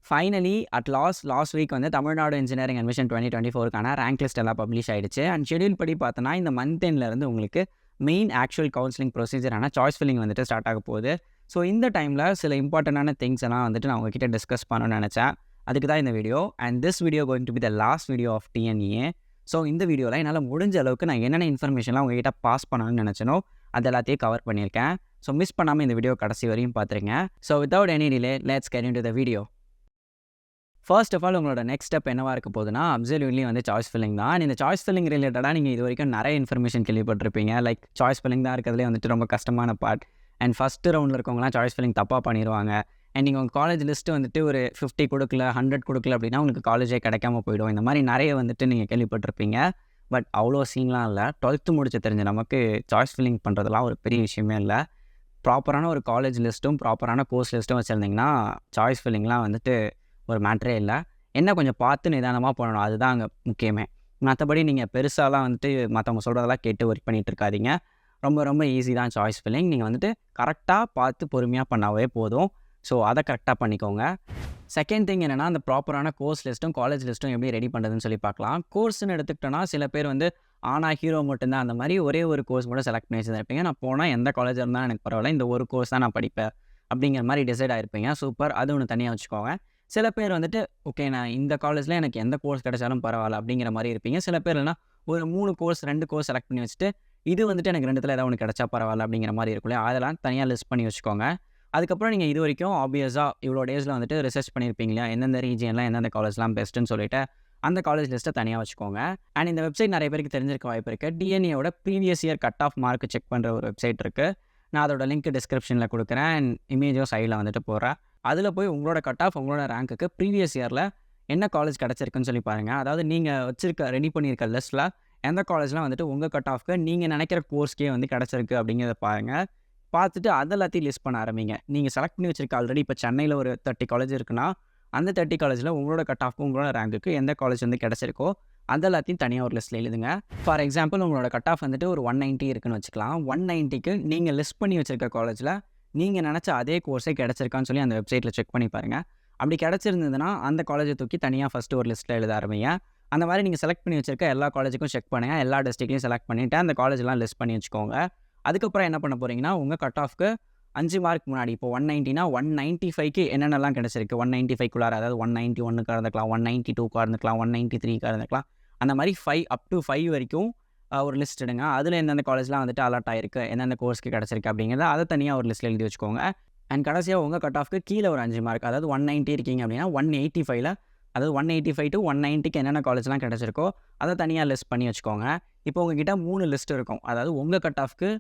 Finally last week வந்து Tamil Nadu engineering admission 2024க்கான rank list எல்லாம் பப்ளிஷ் ஆயிடுச்சு. அண்ட் ஷெட்யூல் படி பார்த்தோன்னா இந்த மந்த் எண்ட்லேருந்து உங்களுக்கு மெயின் ஆக்சுவல் கவுன்சிலிங் ப்ரொசீஜரான சாய்ஸ் ஃபில்லிங் வந்துட்டு ஸ்டார்ட் ஆக போகுது. ஸோ இந்த டைமில் சில இம்பார்ட்டண்டான திங்ஸ் எல்லாம் வந்துட்டு நான் உங்ககிட்ட டிஸ்கஸ் பண்ணணும்னு நினச்சேன். அதுக்கு தான் இந்த வீடியோ. And this video going to be the last video of DNA. So இந்த வீடியோவில் என்னால் முடிஞ்ச அளவுக்கு நான் என்னென்ன இன்ஃபர்மேஷன்லாம் உங்ககிட்ட பாஸ் பண்ணணும்னு நினச்சனோ அது எல்லாத்தையும் கவர் பண்ணியிருக்கேன். ஸோ மிஸ் பண்ணாமல் இந்த வீடியோ கடைசி வரையும் பார்த்துருங்க. So without any delay let's get into the video. First of all உங்களோட நெக்ஸ்ட் ஸ்டெப் என்னவாக இருக்க போகுதுன்னா அப்சல்யூட்லி வந்து சாய்ஸ் ஃபில்லிங் தான். இந்த சாய்ஸ் ஃபில்லிங் ரிலேட்டடாக நீங்கள் இது வரைக்கும் நிறைய இன்ஃபர்மேஷன் கேள்விப்பட்டிருப்பீங்க. லைக் சாய்ஸ் ஃபில்லிங் தான் இருக்கிறதுலே வந்துட்டு ரொம்ப கஷ்டமான பார்ட். அண்ட் ஃபஸ்ட்டு ரவுண்டில் இருக்கவங்களாம் சாய்ஸ் ஃபில்லிங் தப்பாக பண்ணிடுவாங்க. அண்ட் நீங்கள் உங்கள் காலேஜ் லிஸ்ட்டு வந்துட்டு ஒரு 50 கொடுக்கல 100 கொடுக்கல அப்படின்னா உங்களுக்கு காலேஜே கிடைக்காம போயிடும். இந்த மாதிரி நிறைய வந்துட்டு நீங்கள் கேள்விப்பட்டிருப்பீங்க. பட் அவ்வளோ சீன்லாம் இல்லை. 12th முடிச்சு தெரிஞ்ச நமக்கு சாய்ஸ் ஃபில்லிங் பண்ணுறதுலாம் ஒரு பெரிய விஷயமே இல்லை. ப்ராப்பரான ஒரு காலேஜ் லிஸ்ட்டும் ப்ராப்பரான கோர்ஸ் லிஸ்ட்டும் வச்சுருந்திங்கன்னா சாய்ஸ் ஃபில்லிங்லாம் வந்துட்டு ஒரு மேட்ரே இல்லை. என்ன கொஞ்சம் பார்த்து நிதானமாக பண்ணணும், அதுதான் அங்கே முக்கியமே. மற்றபடி நீங்கள் பெருசாலாம் வந்துட்டு மற்றவங்க சொல்கிறதெல்லாம் கேட்டு ஒர்க் பண்ணிகிட்டு இருக்காதீங்க. ரொம்ப ரொம்ப ஈஸி தான் சாய்ஸ் ஃபில்லிங். நீங்கள் வந்துட்டு கரெக்டாக பார்த்து பொறுமையாக பண்ணாவே போதும். ஸோ அதை கரெக்டாக பண்ணிக்கோங்க. செகண்ட் திங் என்னென்னா அந்த ப்ராப்பரான கோர்ஸ் லிஸ்ட்டும் காலேஜ் லிஸ்ட்டும் எப்படி ரெடி பண்ணுறதுன்னு சொல்லி பார்க்கலாம். கோர்ஸ்னு எடுத்துக்கிட்டோன்னா சில பேர் வந்து ஹீரோ மட்டும்தான் அந்த மாதிரி ஒரே ஒரு கோர்ஸ் மட்டும் செலக்ட் பண்ணி வச்சுருப்பீங்க. நான் போனால் எந்த காலேஜ் இருந்தாலும் எனக்கு பரவாயில்ல, இந்த ஒரு கோர்ஸ் தான் நான் படிப்பேன் அப்படிங்கிற மாதிரி டிசைட் ஆகிருப்பீங்க. சூப்பர், அது ஒன்று தனியாக வச்சுக்கோங்க. சில பேர் வந்துட்டு ஓகே நான் இந்த காலேஜில் எனக்கு எந்த கோர்ஸ் கிடைச்சாலும் பரவாயில்ல அப்படிங்கிற மாதிரி இருப்பீங்க. சில பேர் இல்லைனா ஒரு 3 கோர்ஸ் 2 கோர்ஸ் செலக்ட் பண்ணி வச்சுட்டு இது வந்துட்டு எனக்கு 2த்தில் ஏதாவது ஒன்று கிடைச்சா பரவாயில்ல அப்படிங்கிற மாதிரி இருக்குல்லையா, அதெல்லாம் தனியாக லிஸ்ட் பண்ணி வச்சுக்கோங்க. அதுக்கப்புறம் நீங்கள் இது வரைக்கும் ஆப்வியஸாக இவ்வளோ டேஸில் வந்துட்டு ரிசர்ச் பண்ணியிருப்பீங்க இல்லையா, எந்தெந்த ரீஜியன்லாம் எந்தெந்த காலேஜ்லாம் பெஸ்ட்டுன்னு சொல்லிட்டு அந்த காலேஜ் லிஸ்ட்டை தனியாக வச்சுக்கோங்க. அண்ட் இந்த வெப்சைட் நிறைய பேருக்கு தெரிஞ்சிருக்க வாய்ப்பு இருக்குது. டிஎன்ஏவோட previous year cut off mark check பண்ணுற ஒரு வெப்சைட் இருக்குது. நான் அதோட லிங்க் டிஸ்கிரிப்ஷனில் கொடுக்குறேன். அண்ட் இமேஜோ சைடில் வந்துட்டு போகிறேன். அதில் போய் உங்களோட கட் ஆஃப் உங்களோட ரேங்க்குக்கு ப்ரீவியஸ் இயரில் என்ன காலேஜ் கிடச்சிருக்குன்னு சொல்லி பாருங்கள். அதாவது நீங்கள் ரெடி பண்ணியிருக்க லிஸ்ட்டில் எந்த காலேஜ்லாம் வந்துட்டு உங்கள் கட் ஆஃப்க்கு நீங்கள் நினைக்கிற கோர்ஸ்க்கே வந்து கிடச்சிருக்கு அப்படிங்கிறத பாருங்கள். பார்த்துட்டு அது எல்லாத்தையும் லிஸ்ட் பண்ண ஆரம்பிங்க. நீங்கள் செலக்ட் பண்ணி வச்சிருக்க ஆல்ரெடி இப்போ சென்னையில் ஒரு 30 காலேஜ் இருக்குன்னா அந்த 30 காலேஜில் உங்களோட கட் ஆஃப்க்கு உங்களோட ரேங்க்குக்கு எந்த காலேஜ் வந்து கிடச்சிருக்கோ அது எல்லாத்தையும் தனியாக ஒரு லிஸ்ட்டில் எழுதுங்க. ஃபார் எக்ஸாம்பிள் உங்களோட கட் ஆஃப் வந்துட்டு ஒரு 190 இருக்குன்னு வச்சுக்கலாம். 190க்கு நீங்கள் லிஸ்ட் பண்ணி வச்சிருக்க காலேஜில் நீங்கள் நினச்ச அதே கோர்ஸே கிடச்சிருக்கான்னு சொல்லி அந்த வெப்சைட்டில் செக் பண்ணி பாருங்கள். அப்படி கிடச்சிருந்ததுன்னா அந்த காலேஜை தூக்கி தனியாக ஃபஸ்ட்டு ஒரு லிஸ்ட்டில் எழுத ஆரம்பிங்க. அந்த மாதிரி நீங்கள் செலக்ட் பண்ணி வச்சிருக்க எல்லா காலேஜுக்கும் செக் பண்ணுங்கள். எல்லா டிஸ்ட்ரிக்ட்லையும் செலக்ட் பண்ணிவிட்டு அந்த காலேஜெலாம் லிஸ்ட் பண்ணி வச்சுக்கோங்க. அதுக்கப்புறம் என்ன பண்ண போகிறீங்கன்னா உங்கள் கட் ஆஃப்க்கு 5 மார்க் முன்னாடி இப்போ 190னா 195க்கு என்னென்னலாம் கிடச்சிருக்கு, 195க்குள்ளார அதாவது 191க்காக இருந்துக்கலாம், 192க்காக இருந்துக்கலாம், 193க்காக இருந்துக்கலாம், அந்த மாதிரி 5 up to 5 வரைக்கும் ஒரு லிஸ்ட் எடுங்க. அதில் எந்தெந்த காலேஜ்லாம் வந்துட்டு அலர்ட் ஆகிருக்கு, எந்தெந்த கோர்ஸ்க்கு கிடச்சிருக்கு அப்படிங்கிறத அதை தனியாக ஒரு லிஸ்ட்டில் எழுதி வச்சுக்கோங்க. அண்ட் கடைசியாக உங்கள் கட் ஆஃப்க்கு கீழே ஒரு 5 மார்க் அதாவது 190 இருக்கீங்க அப்படின்னா 185ல் அதாவது 185 to 190க்கு என்னென்ன காலேஜ்லாம் கிடச்சிருக்கோ அதை தனியாக லிஸ்ட் பண்ணி வச்சுக்கோங்க. இப்போ உங்ககிட்ட 3 லிஸ்ட் இருக்கும். அதாவது உங்கள் கட் ஆஃப்க்கு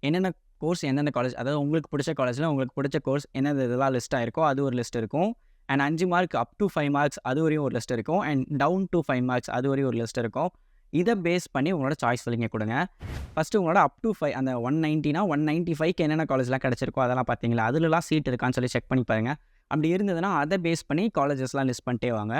என்னென்ன கோர்ஸ் எந்தெந்த காலேஜ், அதாவது உங்களுக்கு பிடிச்ச காலேஜில் உங்களுக்கு பிடிச்ச கோர்ஸ் என்னென்ன இதெல்லாம் லிஸ்ட் ஆகிருக்கோ அது ஒரு லிஸ்ட் இருக்கும். And 5 mark up to 5 marks அது வரையும் ஒரு லிஸ்ட் இருக்கும். அண்ட் டவுன் டு 5 மார்க்ஸ் அது வரையும் ஒரு லிஸ்ட் இருக்கும். இதை பேஸ் பண்ணி உங்களோட சாய்ஸ் ஃபில்லிங்கை கொடுங்க. ஃபஸ்ட்டு உங்களோட அப் டு 5 அந்த 190னா 195க்கு என்னென்ன காலேஜ்லாம் கிடச்சிருக்கோ அதெல்லாம் பார்த்தீங்களா, அதுலலாம் சீட் இருக்கான்னு சொல்லி செக் பண்ணி பாருங்கள். அப்படி இருந்ததுன்னா அதை பேஸ் பண்ணி காலேஜஸ்லாம் லிஸ்ட் பண்ணிட்டே வாங்க.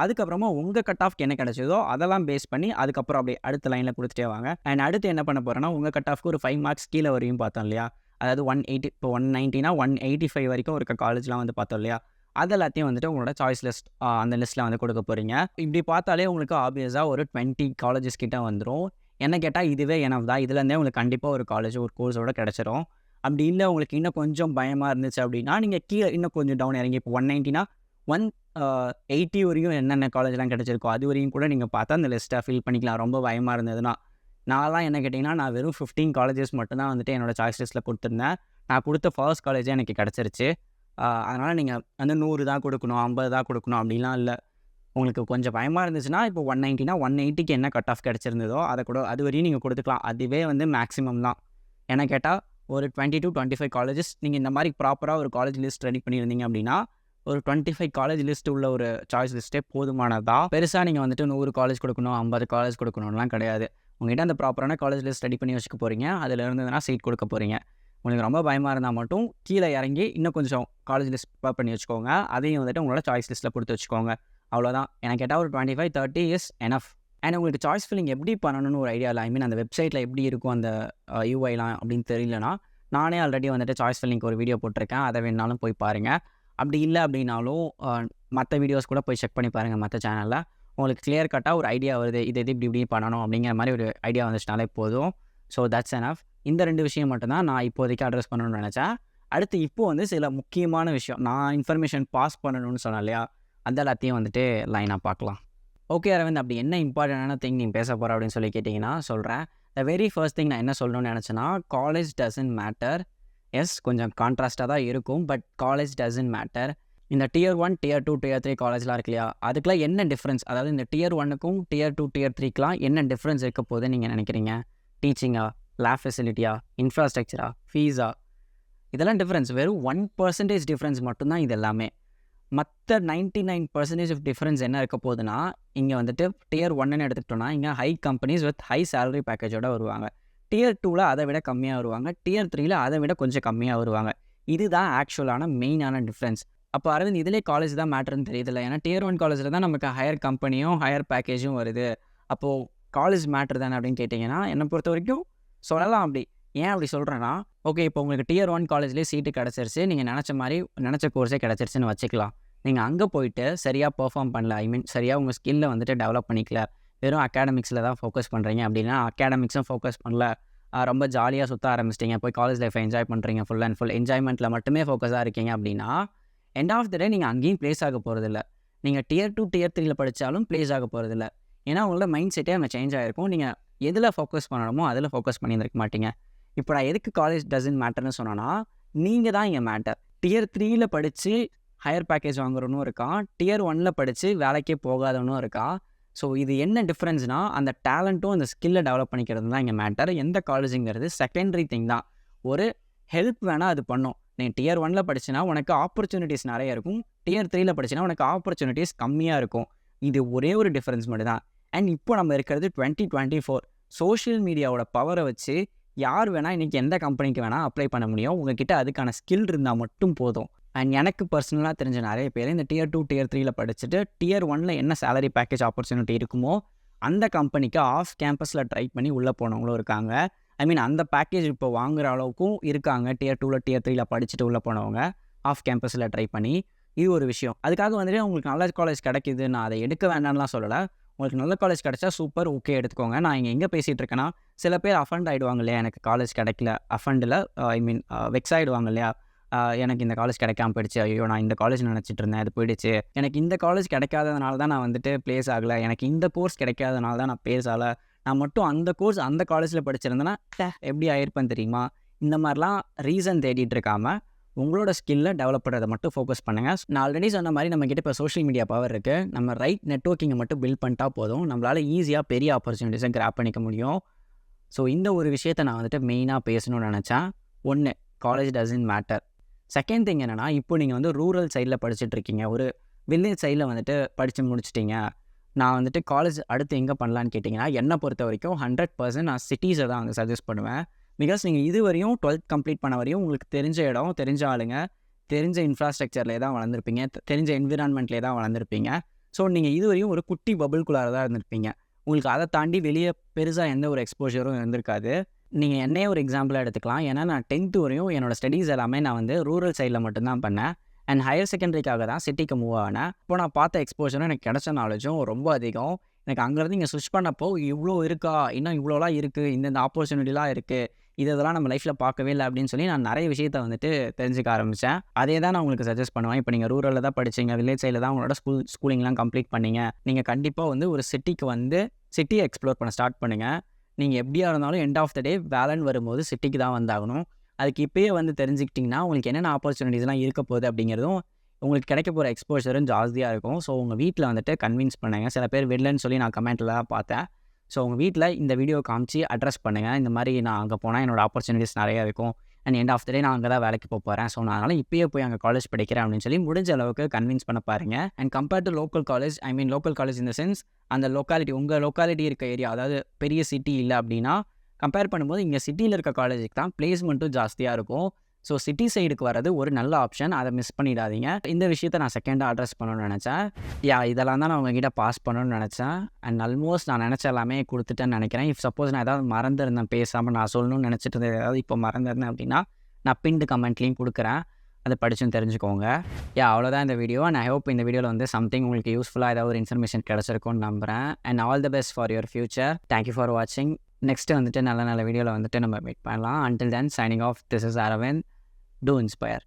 அதுக்கப்புறமா உங்கள் கட் ஆஃப்க்கு என்ன கிடச்சதோ அதெல்லாம் பேஸ் பண்ணி அதுக்கப்புறம் அப்படியே அடுத்த லைனில் கொடுத்துட்டே வாங்க. அண்ட் அடுத்து என்ன பண்ண போகிறேன்னா உங்கள் கட் ஆஃப்க்கு ஒரு 5 மார்க்ஸ் கீழே வரையும் பார்த்தோம் இல்லையா, அதாவது 180 இப்போ 190னா 185 வரைக்கும் இருக்க காலேஜ்லாம் வந்து பார்த்தோம் இல்லையா, அது எல்லாத்தையும் வந்துட்டு உங்களோட சாய்ஸ் லிஸ்ட் அந்த லிஸ்ட்டில் வந்து கொடுக்க போகிறீங்க. இப்படி பார்த்தாலே உங்களுக்கு ஆப்வியஸாக ஒரு 20 காலேஜஸ் கிட்ட வந்துடும். என்ன கேட்டால் இதுவே எனஃப் தான். இதுலேருந்தே உங்களுக்கு கண்டிப்பாக ஒரு காலேஜ் ஒரு கோர்ஸோட கிடச்சிரும். அப்படி இல்லை உங்களுக்கு இன்னும் கொஞ்சம் பயமாக இருந்துச்சு அப்படின்னா நீங்கள் கீழே இன்னும் கொஞ்சம் டவுன் இறங்கி இப்போ 190னா 180 வரையும் என்னென்ன காலேஜ்லாம் கிடச்சிருக்கோ அது வரையும் கூட நீங்கள் பார்த்தா அந்த லிஸ்ட்டை ஃபில் பண்ணிக்கலாம். ரொம்ப பயமாக இருந்ததுன்னா நான்லாம் என்ன கேட்டிங்கன்னா நான் வெறும் 15 காலேஜஸ் மட்டும்தான் வந்துட்டு என்னோடய சாய்ஸ் லிஸ்ட்டில் கொடுத்துருந்தேன். நான் கொடுத்த ஃபர்ஸ்ட் காலேஜே எனக்கு கிடச்சிருச்சு. அதனால் நீங்கள் வந்து 100 தான் கொடுக்கணும், 50 தான் கொடுக்கணும் அப்படிலாம் இல்லை. உங்களுக்கு கொஞ்சம் பயமாக இருந்துச்சுன்னா இப்போ 190னா 180க்கு என்ன கட் ஆஃப் கிடச்சிருந்ததோ அதை கூட அது வரையும் நீங்கள் கொடுத்துக்கலாம். அதுவே வந்து மேக்ஸிமம் தான். என்ன கேட்டால் ஒரு 20 to 25 காலேஜஸ் நீங்கள் இந்த மாதிரி ப்ராப்பராக ஒரு காலேஜ் லிஸ்ட் ரெடி பண்ணியிருந்தீங்க அப்படின்னா ஒரு 25 காலேஜ் லிஸ்ட் உள்ள ஒரு சாய்ஸ் லிஸ்ட்டே போதுமானதா. பெருசாக நீங்கள் வந்துட்டு 100 காலேஜ் கொடுக்கணும் 50 காலேஜ் கொடுக்கணும்லாம் கிடையாது. உங்கள்கிட்ட அந்த ப்ராப்பரான காலேஜ் லிஸ்ட் ரெடி பண்ணி வச்சுக்க போகிறீங்க. அதில் இருந்ததுன்னா சீட் கொடுக்க போகிறீங்க. உங்களுக்கு ரொம்ப பயமாக இருந்தால் மட்டும் கீழே இறங்கி இன்னும் கொஞ்சம் காலேஜ் லிஸ்ட் ப்ரிப்பேர் பண்ணி வச்சுக்கோங்க. அதையும் வந்துட்டு உங்களோட சாய்ஸ் லிஸ்ட்டில் கொடுத்து வச்சுக்கோங்க. அவ்வளோதான். எனக்கு கேட்டால் ஒரு 25-30 இஸ் எனஃப். அண்ட் உங்களுக்கு சாய்ஸ் ஃபில்லிங் எப்படி பண்ணணும்னு ஒரு ஐடியா இல்லை. ஐ மீன் அந்த வெப்சைட்டில் எப்படி இருக்கும் அந்த யூஐலாம் அப்படின்னு தெரியலனா நானே ஆல்ரெடி வந்துட்டு சாய்ஸ் ஃபில்லிங்க்கு ஒரு வீடியோ போட்டிருக்கேன். அதை வேணாலும் போய் பாருங்கள். அப்படி இல்லை அப்படின்னாலும் மற்ற வீடியோஸ் கூட போய் செக் பண்ணி பாருங்கள் மற்ற சேனலில். உங்களுக்கு கிளியர் கட்டாக ஒரு ஐடியா வருது. இது இப்படி பண்ணணும் அப்படிங்கிற மாதிரி ஒரு ஐடியா வந்துச்சுனாலே போதும். So that's enough. இந்த 2 விஷயம் மட்டும் தான் நான் இப்போதைக்கு அட்ரஸ் பண்ணணும்னு நினச்சேன். அடுத்து இப்போது வந்து சில முக்கியமான விஷயம், நான் இன்ஃபர்மேஷன் பாஸ் பண்ணணும்னு சொன்னேன் இல்லையா, அது எல்லாத்தையும் வந்துட்டு லைனாக பார்க்கலாம். ஓகே அரவிந்த், அப்படி என்ன இம்பார்ட்டண்டான திங் நீ பேச போகிற அப்படின்னு சொல்லி கேட்டிங்கன்னா சொல்கிறேன். த வெரி ஃபர்ஸ்ட் திங் நான் என்ன சொல்லணும்னு நினச்சேன்னா, காலேஜ் டசன்ட் மேட்டர். எஸ், கொஞ்சம் கான்ட்ராஸ்ட்டாக தான் இருக்கும். But college doesn't matter. இந்த Tier 1, Tier 2, Tier 3 காலேஜ்லாம் இருக்கு இல்லையா, அதுக்கெலாம் என்ன டிஃப்ரென்ஸ்? அதாவது இந்த Tier 1க்கும் Tier 2, Tier 3க்கெலாம் என்ன டிஃப்ரென்ஸ் இருக்க போகுதுன்னு நீங்கள் நினைக்கிறீங்க? டீச்சிங்கா, லேப் ஃபெசிலிட்டியா, இன்ஃப்ராஸ்ட்ரக்சரா, ஃபீஸா? இதெல்லாம் டிஃப்ரென்ஸ். வெறும் 1% டிஃப்ரென்ஸ் மட்டும்தான் இது எல்லாமே. மற்ற 99% ஆஃப் டிஃப்ரென்ஸ் என்ன இருக்க போகுதுன்னா, இங்கே வந்துட்டு Tier 1ன்னு எடுத்துக்கிட்டோன்னா, இங்கே high companies with high salary பேக்கேஜோட வருவாங்க. Tier 2ல் அதை விட கம்மியாக வருவாங்க. Tier 3ல் அதை விட கொஞ்சம் கம்மியாக வருவாங்க. இதுதான் ஆக்சுவலான மெயினான டிஃப்ரென்ஸ். அப்போ அரவிந்த், இதிலே காலேஜ் தான் மேட்டர்னு தெரியுதுல்ல. ஏன்னா Tier 1 காலேஜில் தான் நமக்கு ஹையர் கம்பெனியும் ஹையர் பேக்கேஜும் வருது. அப்போது காலேஜ் மேட்டர் தானே அப்படின்னு கேட்டிங்கன்னா, என்னை பொறுத்த வரைக்கும் சொல்லலாம் அப்படி. ஏன் அப்படி சொல்கிறேன்னா, ஓகே, இப்போ உங்களுக்கு Tier 1 காலேஜ்லேயே சீட்டு கிடச்சிருச்சு. நீங்கள் நினச்ச கோர்ஸே கிடச்சிருச்சுன்னு வச்சுக்கலாம். நீங்கள் அங்கே போயிட்டு சரியாக பெர்ஃபார்ம் பண்ணல, சரியாக உங்கள் ஸ்கில்லை வந்துட்டு டெவலப் பண்ணிக்கல, வெறும் அகாடமிக்ஸில் தான் ஃபோக்கஸ் பண்ணுறீங்க அப்படின்னா, அகாடமிக்ஸும் ஃபோக்கஸ் பண்ணல, ரொம்ப ஜாலியாக சுற்ற ஆரம்பிச்சிட்டிங்க, போய் காலேஜ் லைஃப்பை என்ஜாய் பண்ணுறீங்க, ஃபுல் அண்ட் ஃபுல் என்ஜாய்மெண்ட்டில் மட்டுமே ஃபோக்கஸாக இருக்கீங்க அப்படின்னா, எண்ட் ஆஃப் த டே நீங்கள் அங்கேயும் ப்ளேஸ் ஆக போகிறதில்ல. நீங்கள் Tier 2, Tier 3ல் படித்தாலும் ப்ளேஸ் ஆக போகிறதில்ல. ஏன்னா உங்களோட மைண்ட் செட்டே அங்கே சேஞ்ச் ஆகிருக்கும். நீங்கள் எதில் ஃபோக்கஸ் பண்ணணுமோ அதில் ஃபோக்கஸ் பண்ணியிருக்க மாட்டீங்க. இப்போ நான் எதுக்கு காலேஜ் டசன்ட் மேட்டர்னு சொன்னேன்னா, நீங்கள் தான் இங்கே மேட்டர். Tier 3ல் படித்து ஹையர் பேக்கேஜ் வாங்குறவனும் இருக்கான், Tier 1ல் படித்து வேலைக்கே போகாதவனும் இருக்கான். ஸோ இது என்ன டிஃப்ரென்ஸ்னால், அந்த டேலண்ட்டும் அந்த ஸ்கில்லை டெவலப் பண்ணிக்கிறது தான் இங்கே மேட்டர். எந்த காலேஜுங்கிறது செகண்டரி திங் தான். ஒரு ஹெல்ப் வேணால் அது பண்ணும். நீ Tier 1ல் படிச்சினா உனக்கு ஆப்பர்ச்சுனிட்டிஸ் நிறைய இருக்கும். Tier 3ல் படிச்சினா உனக்கு ஆப்பர்ச்சுனிட்டிஸ் கம்மியாக இருக்கும். இது ஒரே ஒரு டிஃப்ரென்ஸ் மட்டும் தான். அண்ட் இப்போ நம்ம இருக்கிறது 2024. சோஷியல் மீடியாவோட பவரை வச்சு யார் வேணால் இன்றைக்கி எந்த கம்பெனிக்கு வேணால் அப்ளை பண்ண முடியும். உங்ககிட்ட அதுக்கான ஸ்கில் இருந்தால் மட்டும் போதும். அண்ட் எனக்கு பர்சனலாக தெரிஞ்ச நிறைய பேர் இந்த Tier 2, Tier 3ல் படிச்சுட்டு Tier 1ல் என்ன சேலரி பேக்கேஜ் ஆப்பர்ச்சுனிட்டி இருக்குமோ அந்த கம்பெனிக்கு ஆஃப் கேம்பஸில் ட்ரை பண்ணி உள்ளே போனவங்களும் இருக்காங்க. அந்த பேக்கேஜ் இப்போ வாங்குகிற அளவுக்கும் இருக்காங்க. Tier 2ல் Tier 3ல் படிச்சுட்டு உள்ளே போனவங்க ஆஃப் கேம்பஸில் ட்ரை பண்ணி. இது ஒரு விஷயம். அதுக்காக வந்துட்டு உங்களுக்கு நல்ல காலேஜ் கிடைக்கிது, நான் அதை எடுக்க வேண்டாம்லாம் சொல்லலை. உங்களுக்கு நல்ல காலேஜ் கிடைச்சா சூப்பர், ஓகே, எடுத்துக்கோங்க. நான் இங்கே எங்கே பேசிகிட்டு இருக்கேன்னா, சில பேர் அஃபண்ட் ஆகிடுவாங்க இல்லையா, எனக்கு காலேஜ் கிடைக்கல, அஃபண்டில் வெக்ஸ் ஆகிடுவாங்க இல்லையா, எனக்கு இந்த காலேஜ் கிடைக்காம போயிடுச்சு, ஐயோ நான் இந்த காலேஜ் நினச்சிட்டு இருந்தேன், அது போயிடுச்சு, எனக்கு இந்த காலேஜ் கிடைக்காததுனால தான் நான் வந்துட்டு ப்ளேஸ் ஆகலை, எனக்கு இந்த கோர்ஸ் கிடைக்காதனால தான் நான் ப்ளேஸ் ஆகலை, நான் மட்டும் அந்த கோர்ஸ் அந்த காலேஜில் படிச்சிருந்தேன்னா எப்படி ஆயிருப்பேன் தெரியுமா? இந்த மாதிரிலாம் ரீசன் தேடிட்டு இருக்காமல் உங்களோட ஸ்கில்லை டெவலப் பண்ணுறதை மட்டும் ஃபோக்கஸ் பண்ணுங்கள். நான் ஆல்ரெடி சொன்ன மாதிரி நம்மக்கிட்ட இப்போ சோஷியல் மீடியா பவர் இருக்குது. நம்ம ரைட் நெட்வொர்க்கிங்கை மட்டும் பில்ட் பண்ணிட்டா போதும், நம்மளால் ஈஸியாக பெரிய ஆப்பர்ச்சுனிட்டிஸை கிராப் பண்ணிக்க முடியும். ஸோ இந்த ஒரு விஷயத்தை நான் வந்துட்டு மெயினாக பேசணும்னு நினச்சேன். 1, college doesn't matter. Second thing என்னென்னா, இப்போ நீங்கள் வந்து ரூரல் சைடில் படிச்சுட்டு இருக்கீங்க, ஒரு வில்லேஜ் சைடில் வந்துட்டு படித்து முடிச்சிட்டிங்க. நான் வந்துட்டு காலேஜ் அடுத்து எங்கே பண்ணலான்னு கேட்டிங்கன்னா, என்னை பொறுத்த வரைக்கும் 100% நான் சிட்டிஸை தான் வந்து சஜஸ்ட் பண்ணுவேன். பிகாஸ் நீங்கள் இது வரையும் 12th கம்ப்ளீட் பண்ண வரையும் உங்களுக்கு தெரிஞ்ச இடம், தெரிஞ்ச ஆளுங்க, தெரிஞ்ச இன்ஃப்ராஸ்ட்ரக்சர்லேயே தான் வளர்ந்துருப்பீங்க, தெரிஞ்ச என்விரான்மெண்ட்லேயே தான் வளர்ந்துருப்பீங்க. ஸோ நீங்கள் இது வரையும் ஒரு குட்டி பபுள்குள்ளார தான் இருந்திருப்பீங்க. உங்களுக்கு அதை தாண்டி வெளியே பெருசாக எந்த ஒரு எக்ஸ்போஷரும் இருந்திருக்காது. நீங்கள் என்னையே ஒரு எக்ஸாம்பிளாக எடுத்துக்கலாம். ஏன்னா நான் 10th வரையும் என்னோடய ஸ்டடீஸ் எல்லாமே நான் வந்து ரூரல் சைடில் மட்டும்தான் பண்ணேன். அண்ட் ஹையர் செகண்டரிக்காக தான் சிட்டிக்கு மூவ் ஆனேன். இப்போ நான் பார்த்த எக்ஸ்போஷரும் எனக்கு கிடைச்ச நாலேஜும் ரொம்ப அதிகம். எனக்கு அங்கேருந்து இங்கே ஸ்விட்ச் பண்ணப்போ இவ்வளோ இருக்கா, இன்னும் இவ்வளோலாம் இருக்குது, இந்த ஆப்பர்ச்சுனிட்டிலாம் இருக்குது, இதெல்லாம் நம்ம லைஃப்பில் பார்க்கவே இல்லை அப்படின்னு சொல்லி நான் நிறைய விஷயத்தை வந்துட்டு தெரிஞ்சுக்க ஆரம்பித்தேன். அதே தான் நான் உங்களுக்கு சஜஸ்ட் பண்ணுவேன். இப்போ நீங்கள் ரூரலில் தான் படிச்சிங்க, வில்லேஜ் சைடில் தான் உங்களோட ஸ்கூலிங்லாம் கம்ப்ளீட் பண்ணீங்க, நீங்கள் கண்டிப்பாக வந்து ஒரு சிட்டிக்கு வந்து சிட்டியை எக்ஸ்ப்ளோர் பண்ண ஸ்டார்ட் பண்ணுங்கள். நீங்கள் எப்படியா இருந்தாலும் எண்ட் ஆஃப் த டே வேலைன்னு வரும்போது சிட்டிக்கு தான் வந்தாகணும். அதுக்கு இப்போயே வந்து தெரிஞ்சுக்கிட்டிங்கன்னா உங்களுக்கு என்னென்ன ஆப்பர்ச்சுனிட்டிஸ்லாம் இருக்க போகுது அப்படிங்கிறதும் உங்களுக்கு கிடைக்க போகிற எக்ஸ்போஷரும் ஜாஸ்தியாக இருக்கும். ஸோ உங்கள் வீட்டில் வந்துட்டு கன்வின்ஸ் பண்ணுங்கள். சில பேர் வெளிலன்னு சொல்லி நான் கமெண்ட்டில் தான் பார்த்தேன். ஸோ உங்கள் வீட்டில் இந்த வீடியோ காமிச்சு அட்ரஸ் பண்ணுங்கள். இந்த மாதிரி நான் அங்கே போனால் என்னோடய ஆப்பர்ச்சுனிட்டிஸ் நிறையா இருக்கும், அண்ட் எண்ட் ஆஃப் த டே நான் அங்கே தான் வேலைக்கு போகிறேன், ஸோ நான் அதனால் இப்போயே போய் அங்கே காலேஜ் படிக்கிறேன் அப்படின்னு சொல்லி முடிஞ்ச அளவுக்கு கன்வின்ஸ் பண்ண பாருங்கள். And compared to local college, local college in the sense அந்த லொக்காலிட்டி, உங்கள் லொக்காலிட்டி இருக்க ஏரியா, அதாவது பெரிய சிட்டி இல்லை அப்படின்னா கம்பேர் பண்ணும்போது இங்கே சிட்டியில் இருக்க காலேஜுக்கு தான் பிளேஸ்மெண்ட்டும் ஜாஸ்தியாக இருக்கும். ஸோ சிட்டி சைடுக்கு வர்றது ஒரு நல்ல ஆப்ஷன், அதை மிஸ் பண்ணிடாதீங்க. இந்த விஷயத்தை நான் செகண்டாக அட்ரஸ் பண்ணணும்னு நினச்சேன். இதெல்லாம் தான் நான் உங்ககிட்ட பாஸ் பண்ணணும்னு நினச்சேன். அண்ட் ஆல்மோஸ்ட் நான் நினச்ச எல்லாமே கொடுத்துட்டேன்னு நினைக்கிறேன். இஃப் சப்போஸ் நான் ஏதாவது மறந்துருந்தேன் பேசாமல் நான் சொல்லணும்னு நினச்சிட்டு இருந்தது ஏதாவது இப்போ மறந்துருந்தேன் அப்படின்னா நான் பின்டு கமெண்ட்லேயும் கொடுக்குறேன். அதை படிச்சும் தெரிஞ்சுக்கோங்க. அவ்வளோதான் இந்த வீடியோ. அண்ட் ஐ ஹோப் இந்த வீடியோவில் வந்து சம்திங் உங்களுக்கு யூஸ்ஃபுல்லாக ஏதாவது ஒரு இன்ஃபர்மேஷன் கிடச்சிருக்கும்னு நம்புகிறேன். And all the best for your future. Thank you for வாட்சிங். நெக்ஸ்ட்டு வந்துட்டு நல்ல நல்ல வீடியோவில் வந்துட்டு நம்ம மீட் பண்ணலாம். Until then signing off. This is Aravind. To inspire.